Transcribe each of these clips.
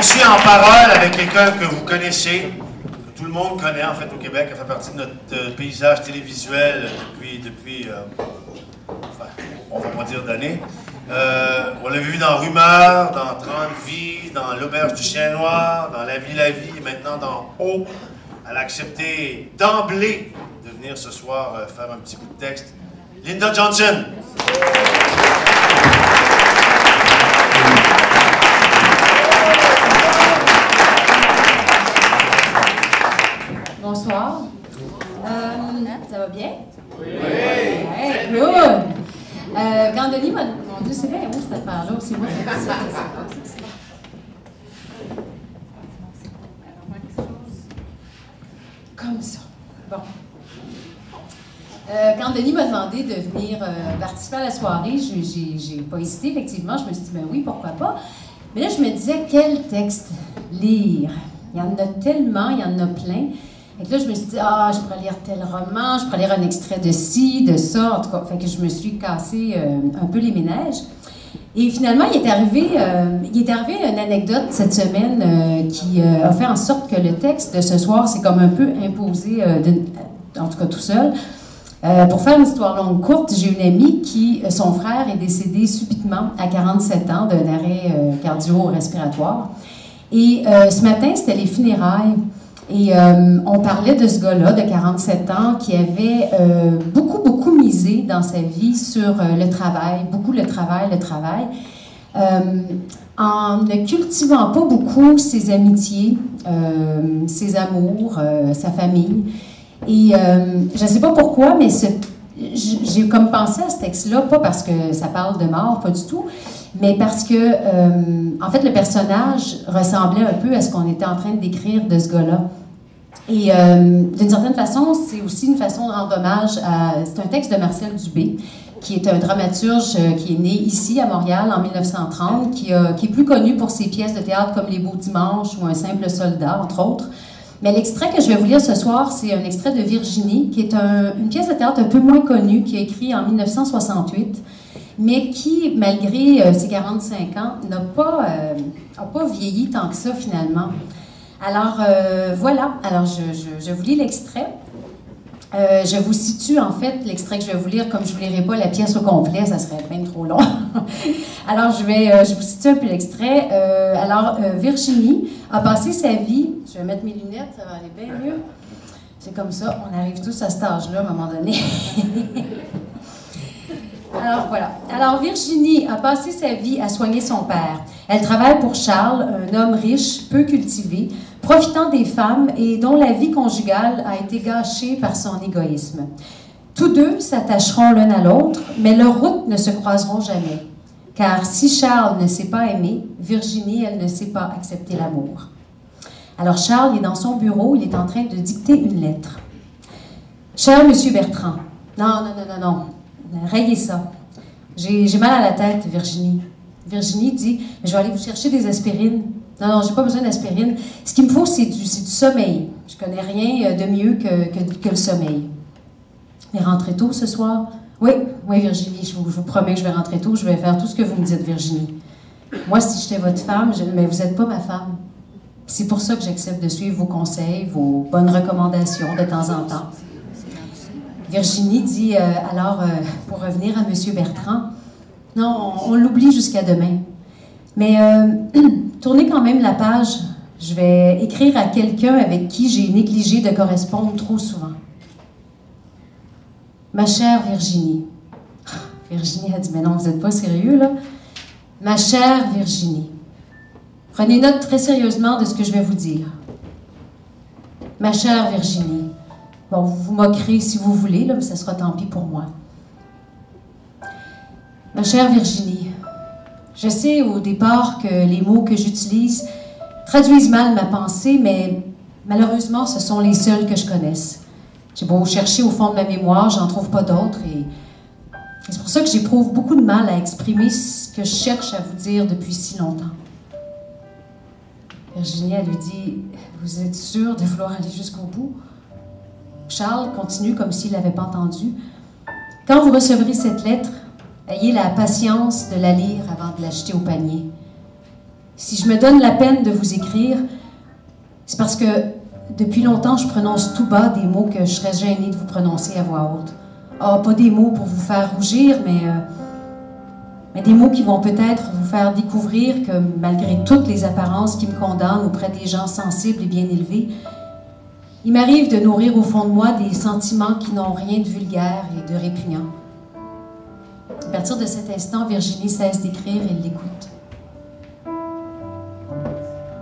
poursuit en parole avec quelqu'un que vous connaissez, que tout le monde connaît en fait au Québec, qui fait partie de notre paysage télévisuel depuis enfin, on va pas dire d'années. On l'a vu dans Rumeur, dans 30 vies, dans L'Auberge du Chien Noir, dans La Vie, et maintenant dans O. Elle a accepté d'emblée de venir ce soir faire un petit bout de texte. Linda Johnson. Bonsoir. Ça va bien? Oui! Hey, good! Quand Denis m'a... Mon Dieu, c'est bien où cette affaire-là? C'est moi qui ai dit ça. Comme ça. Bon. Quand Denis m'a demandé de venir participer à la soirée, j'ai pas hésité, effectivement. Je me suis dit, ben oui, pourquoi pas. Mais là, je me disais, quel texte lire? Il y en a tellement, il y en a plein. Et là, je me suis dit, je pourrais lire tel roman, je pourrais lire un extrait de ci, de ça, en tout cas. Fait que je me suis cassé un peu les ménages. Et finalement, il est arrivé une anecdote cette semaine qui a fait en sorte que le texte de ce soir s'est comme un peu imposé, en tout cas tout seul. Pour faire une histoire longue courte, j'ai une amie qui, son frère est décédé subitement à 47 ans d'un arrêt cardio-respiratoire. Et ce matin, c'était les funérailles. Et on parlait de ce gars-là, de 47 ans, qui avait beaucoup misé dans sa vie sur le travail, beaucoup le travail, en ne cultivant pas beaucoup ses amitiés, ses amours, sa famille. Et je ne sais pas pourquoi, mais j'ai comme pensé à ce texte-là, pas parce que ça parle de mort, pas du tout, mais parce que, en fait, le personnage ressemblait un peu à ce qu'on était en train de décrire de ce gars-là. Et d'une certaine façon, c'est aussi une façon de rendre hommage à... C'est un texte de Marcel Dubé, qui est un dramaturge qui est né ici, à Montréal, en 1930, qui est plus connu pour ses pièces de théâtre comme Les Beaux Dimanches ou Un simple soldat, entre autres. Mais l'extrait que je vais vous lire ce soir, c'est un extrait de Virginie, qui est une pièce de théâtre un peu moins connue, qui a écrit en 1968, mais qui, malgré ses 45 ans, n'a pas vieilli tant que ça, finalement. Alors, voilà. Alors, je vous lis l'extrait. Je vous situe, en fait, l'extrait que je vais vous lire, comme je ne vous lirai pas la pièce au complet, ça serait bien trop long. Alors, je vous situe un peu l'extrait. Virginie a passé sa vie... Je vais mettre mes lunettes, ça va aller bien mieux. C'est comme ça, on arrive tous à cet âge-là, à un moment donné. Alors, voilà. Alors, Virginie a passé sa vie à soigner son père. Elle travaille pour Charles, un homme riche, peu cultivé, profitant des femmes et dont la vie conjugale a été gâchée par son égoïsme. Tous deux s'attacheront l'un à l'autre, mais leurs routes ne se croiseront jamais. Car si Charles ne sait pas aimer, Virginie, elle ne sait pas accepter l'amour. Alors Charles est dans son bureau, il est en train de dicter une lettre. « Cher Monsieur Bertrand, non, rayez ça. J'ai mal à la tête, Virginie. » Virginie dit, « Je vais aller vous chercher des aspirines. » Non, j'ai pas besoin d'aspirine. Ce qu'il me faut, c'est du sommeil. Je connais rien de mieux que le sommeil. Mais rentrez tôt ce soir? Oui, Virginie, je vous promets que je vais rentrer tôt. Je vais faire tout ce que vous me dites, Virginie. Moi, si j'étais votre femme, mais vous n'êtes pas ma femme. C'est pour ça que j'accepte de suivre vos conseils, vos bonnes recommandations de temps en temps. Virginie dit, pour revenir à M. Bertrand, non, on l'oublie jusqu'à demain. Mais tournez quand même la page. Je vais écrire à quelqu'un avec qui j'ai négligé de correspondre trop souvent. Ma chère Virginie. Virginie a dit, mais non, vous n'êtes pas sérieux, là? Ma chère Virginie. Prenez note très sérieusement de ce que je vais vous dire. Ma chère Virginie. Bon, vous vous moquerez si vous voulez, là, mais ça sera tant pis pour moi. Ma chère Virginie. Je sais au départ que les mots que j'utilise traduisent mal ma pensée, mais malheureusement, ce sont les seuls que je connaisse. J'ai beau chercher au fond de ma mémoire, j'en trouve pas d'autres et c'est pour ça que j'éprouve beaucoup de mal à exprimer ce que je cherche à vous dire depuis si longtemps. Virginie, elle lui dit, « Vous êtes sûre de vouloir aller jusqu'au bout? » Charles continue comme s'il n'avait pas entendu. « Quand vous recevrez cette lettre, ayez la patience de la lire avant de l'acheter au panier. Si je me donne la peine de vous écrire, c'est parce que depuis longtemps, je prononce tout bas des mots que je serais gênée de vous prononcer à voix haute. Ah, pas des mots pour vous faire rougir, mais des mots qui vont peut-être vous faire découvrir que malgré toutes les apparences qui me condamnent auprès des gens sensibles et bien élevés, il m'arrive de nourrir au fond de moi des sentiments qui n'ont rien de vulgaire et de répugnant. À partir de cet instant, Virginie cesse d'écrire et l'écoute.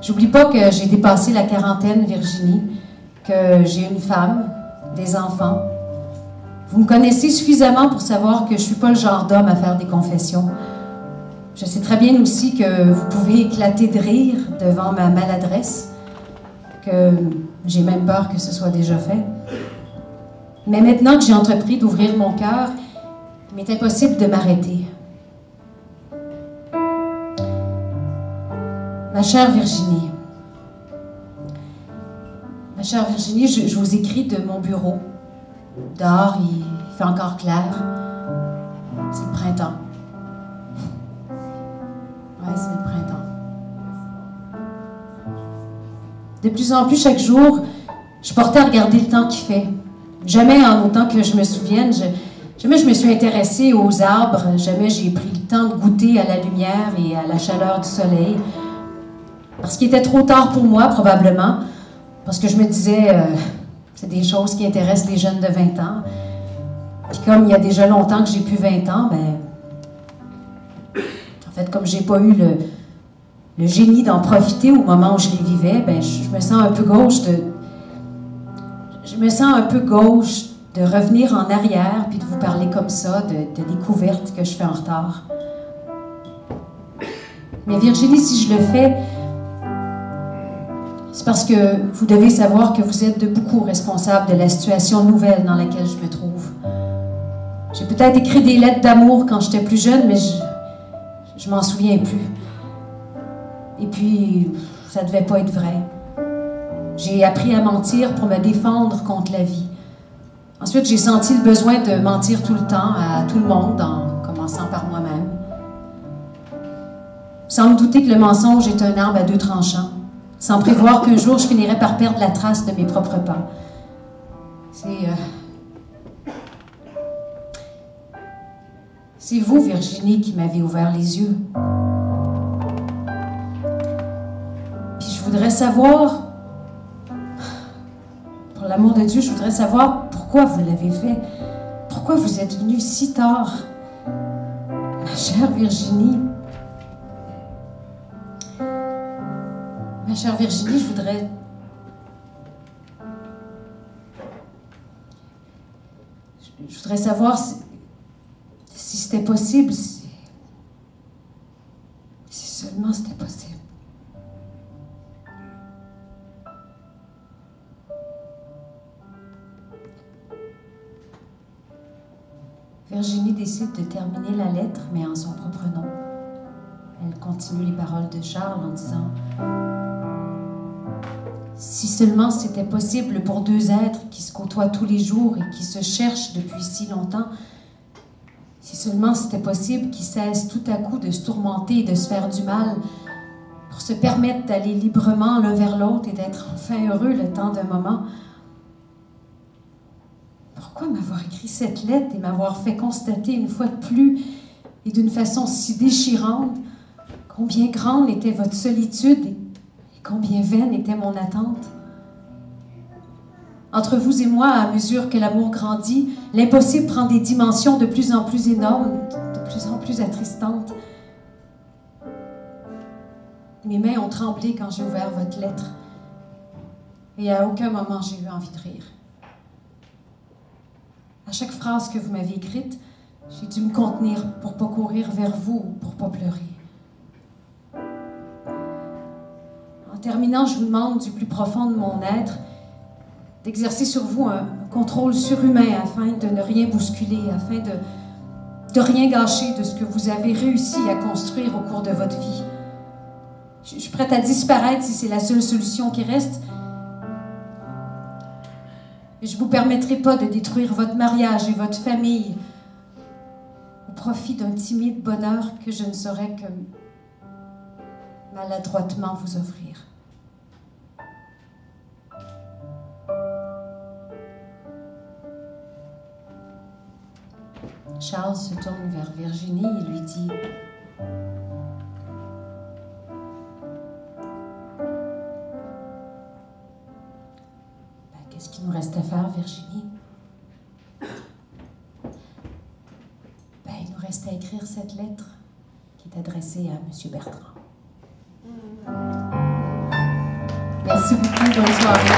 J'oublie pas que j'ai dépassé la quarantaine, Virginie, que j'ai une femme, des enfants. Vous me connaissez suffisamment pour savoir que je suis pas le genre d'homme à faire des confessions. Je sais très bien aussi que vous pouvez éclater de rire devant ma maladresse, que j'ai même peur que ce soit déjà fait. Mais maintenant que j'ai entrepris d'ouvrir mon cœur, il m'est impossible de m'arrêter. Ma chère Virginie, je vous écris de mon bureau. Dehors, il fait encore clair. C'est le printemps. Ouais, c'est le printemps. De plus en plus, chaque jour, je portais à regarder le temps qu'il fait. Jamais en autant que je me souvienne, jamais je me suis intéressée aux arbres, jamais j'ai pris le temps de goûter à la lumière et à la chaleur du soleil. Parce qu'il était trop tard pour moi, probablement. Parce que je me disais, c'est des choses qui intéressent les jeunes de 20 ans. Puis comme il y a déjà longtemps que j'ai plus 20 ans, en fait, comme j'ai pas eu le génie d'en profiter au moment où je les vivais, je me sens un peu gauche de revenir en arrière puis de vous parler comme ça, de découvertes que je fais en retard. Mais Virginie, si je le fais, c'est parce que vous devez savoir que vous êtes de beaucoup responsable de la situation nouvelle dans laquelle je me trouve. J'ai peut-être écrit des lettres d'amour quand j'étais plus jeune, mais je m'en souviens plus. Et puis, ça devait pas être vrai. J'ai appris à mentir pour me défendre contre la vie. Ensuite, j'ai senti le besoin de mentir tout le temps, à tout le monde, en commençant par moi-même. Sans me douter que le mensonge est un arbre à deux tranchants, sans prévoir qu'un jour je finirais par perdre la trace de mes propres pas. C'est vous, Virginie, qui m'avez ouvert les yeux. Puis je voudrais savoir, pour l'amour de Dieu, je voudrais savoir pourquoi vous l'avez fait. Pourquoi vous êtes venue si tard. Ma chère Virginie. Ma chère Virginie, je voudrais savoir si c'était possible, si seulement c'était possible. Virginie décide de terminer la lettre, mais en son propre nom. Elle continue les paroles de Charles en disant: si seulement c'était possible pour deux êtres qui se côtoient tous les jours et qui se cherchent depuis si longtemps, si seulement c'était possible qu'ils cessent tout à coup de se tourmenter et de se faire du mal pour se permettre d'aller librement l'un vers l'autre et d'être enfin heureux le temps d'un moment. Pourquoi m'avoir écrit cette lettre et m'avoir fait constater une fois de plus et d'une façon si déchirante combien grande était votre solitude et combien vaine était mon attente? Entre vous et moi, à mesure que l'amour grandit, l'impossible prend des dimensions de plus en plus énormes, de plus en plus attristantes. Mes mains ont tremblé quand j'ai ouvert votre lettre. Et à aucun moment j'ai eu envie de rire. À chaque phrase que vous m'avez écrite, j'ai dû me contenir pour ne pas courir vers vous ou pour ne pas pleurer. En terminant, je vous demande du plus profond de mon être d'exercer sur vous un contrôle surhumain afin de ne rien bousculer, afin de rien gâcher de ce que vous avez réussi à construire au cours de votre vie. Je suis prête à disparaître si c'est la seule solution qui reste. Et je ne vous permettrai pas de détruire votre mariage et votre famille au profit d'un timide bonheur que je ne saurais maladroitement vous offrir. Charles se tourne vers Virginie et lui dit: qu'est-ce qu'il nous reste à faire, Virginie? Il nous reste à écrire cette lettre qui est adressée à M. Bertrand. Merci beaucoup, bonne soirée.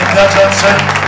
Linda Johnson.